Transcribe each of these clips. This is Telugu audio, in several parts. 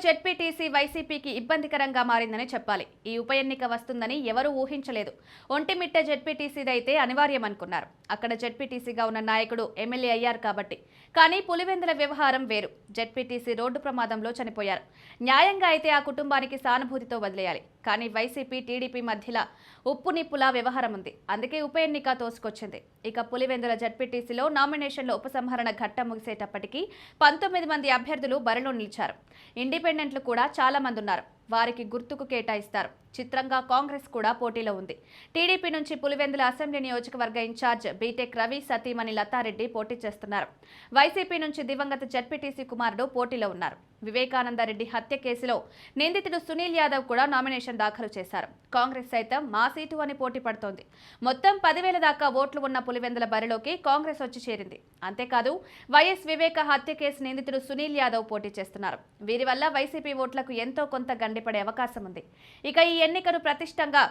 జెడ్పీటీసీ వైసీపీకి ఇబ్బందికరంగా మారిందని చెప్పాలి. ఈ ఉప ఎన్నిక వస్తుందని ఎవరూ ఊహించలేదు. ఒంటిమిట్ట జెడ్పీటీసీదైతే అనివార్యమనుకున్నారు. అక్కడ జెడ్పీటీసీగా ఉన్న నాయకుడు ఎమ్మెల్యే అయ్యారు కాబట్టి. కానీ పులివెందుల వ్యవహారం వేరు. జెడ్పీటీసీ రోడ్డు ప్రమాదంలో చనిపోయారు. న్యాయంగా అయితే ఆ కుటుంబానికి సానుభూతితో వదిలేయాలి. కానీ వైసీపీ టీడీపీ మధ్యలో ఉప్పు నిప్పులా వ్యవహారం ఉంది. అందుకే ఉప ఎన్నిక తోసుకొచ్చింది. ఇక పులివెందుల జెడ్పీటీసీలో నామినేషన్ల ఉపసంహరణ ఘట్టం ముగిసేటప్పటికీ 19 మంది అభ్యర్థులు బరిలో నిలిచారు. ఇండిపెండెంట్లు కూడా చాలా మంది ఉన్నారు. వారికి గుర్తుకు కేటాయిస్తారు. చిత్రంగా కాంగ్రెస్ కూడా పోటీలో ఉంది. టీడీపీ నుంచి పులివెందుల అసెంబ్లీ నియోజకవర్గ ఇన్ఛార్జ్ బీటెక్ రవి సతీమణి లతారెడ్డి పోటీ చేస్తున్నారు. వైసీపీ నుంచి దివంగత జెడ్పీటీసీ కుమారుడు పోటీలో ఉన్నారు. వివేకానందరెడ్డి హత్య కేసులో నిందితుడు సునీల్ యాదవ్ కూడా నామినేషన్ దాఖలు చేశారు. కాంగ్రెస్ సైతం మా సీటు అని పోటీ పడుతోంది. మొత్తం 10,000 దాకా ఓట్లు ఉన్న పులివెందుల బరిలోకి కాంగ్రెస్ వచ్చి చేరింది. అంతేకాదు వైఎస్ వివేక హత్య కేసు నిందితుడు సునీల్ యాదవ్ పోటీ చేస్తున్నారు. వీరి వల్ల వైసీపీ ఓట్లకు ఎంతో కొంత గండిపడే అవకాశం ఉంది. ఇక ఈ ఎన్నికను ప్రతిష్టంగా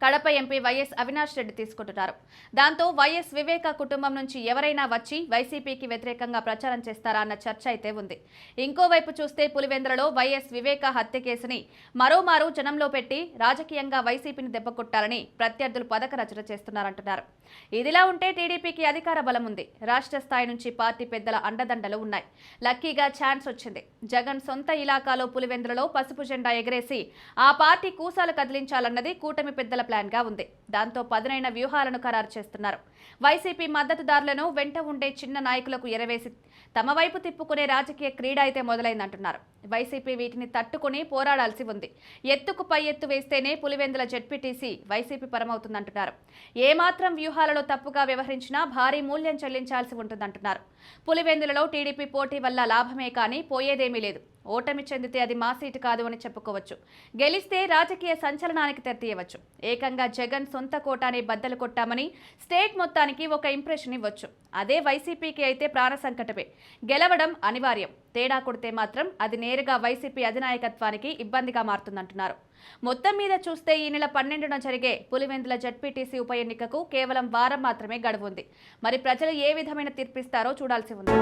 కడప ఎంపీ వైఎస్ అవినాష్ రెడ్డి తీసుకుంటున్నారు. దాంతో వైఎస్ వివేక కుటుంబం నుంచి ఎవరైనా వచ్చి వైసీపీకి వ్యతిరేకంగా ప్రచారం చేస్తారా అన్న చర్చ అయితే ఉంది. ఇంకోవైపు చూస్తే పులివెందులలో వైఎస్ వివేక హత్య కేసుని మరోమారు జనంలో పెట్టి రాజకీయంగా వైసీపీని దెబ్బకొట్టాలని ప్రత్యర్థులు పథక రచన చేస్తున్నారంటున్నారు. ఇదిలా ఉంటే టీడీపీకి అధికార బలం ఉంది. రాష్ట్ర స్థాయి నుంచి పార్టీ పెద్దల అండదండలు ఉన్నాయి. లక్కీగా ఛాన్స్ వచ్చింది. జగన్ సొంత ఇలాకాలో పులివెందులలో పసుపు జెండా ఎగరేసి ఆ పార్టీ కూసాలు కదిలించాలన్నది కూటమి పెద్దల ప్లాన్ గా ఉంది. దాంతో పదునైన వ్యూహాలను ఖరారు చేస్తున్నారు. వైసీపీ మద్దతుదారులను వెంట ఉండే చిన్న నాయకులకు ఎరవేసి తమ వైపు తిప్పుకునే రాజకీయ క్రీడ అయితే మొదలైందంటున్నారు. వైసీపీ వీటిని తట్టుకుని పోరాడాల్సి ఉంది. ఎత్తుకు పై ఎత్తు వేస్తేనే పులివెందుల జెడ్పీటీసీ వైసీపీ పరమవుతుందంటున్నారు. ఏమాత్రం వ్యూహాలలో తప్పుగా వ్యవహరించినా భారీ మూల్యం చెల్లించాల్సి ఉంటుందంటున్నారు. పులివెందులలో టీడీపీ పోటీ వల్ల లాభమే కానీ పోయేదేమీ లేదు. ఓటమి చెందితే అది మా సీటు కాదు అని చెప్పుకోవచ్చు. గెలిస్తే రాజకీయ సంచలనానికి తెరతీయవచ్చు. ఏకంగా జగన్ సొంత కోటాని బద్దలు కొట్టామని స్టేట్ మొత్తానికి ఒక ఇంప్రెషన్ ఇవ్వచ్చు. అదే వైసీపీకి అయితే ప్రాణ సంకటమే. గెలవడం అనివార్యం. తేడా కొడితే మాత్రం అది నేరుగా వైసీపీ అధినాయకత్వానికి ఇబ్బందిగా మారుతుందంటున్నారు. మొత్తం మీద చూస్తే ఈ నెల 12న జరిగే పులివెందుల జెడ్పీటీసీ ఉప ఎన్నికకు కేవలం వారం మాత్రమే గడువు ఉంది. మరి ప్రజలు ఏ విధమైన తీర్పిస్తారో చూడాల్సి ఉంది.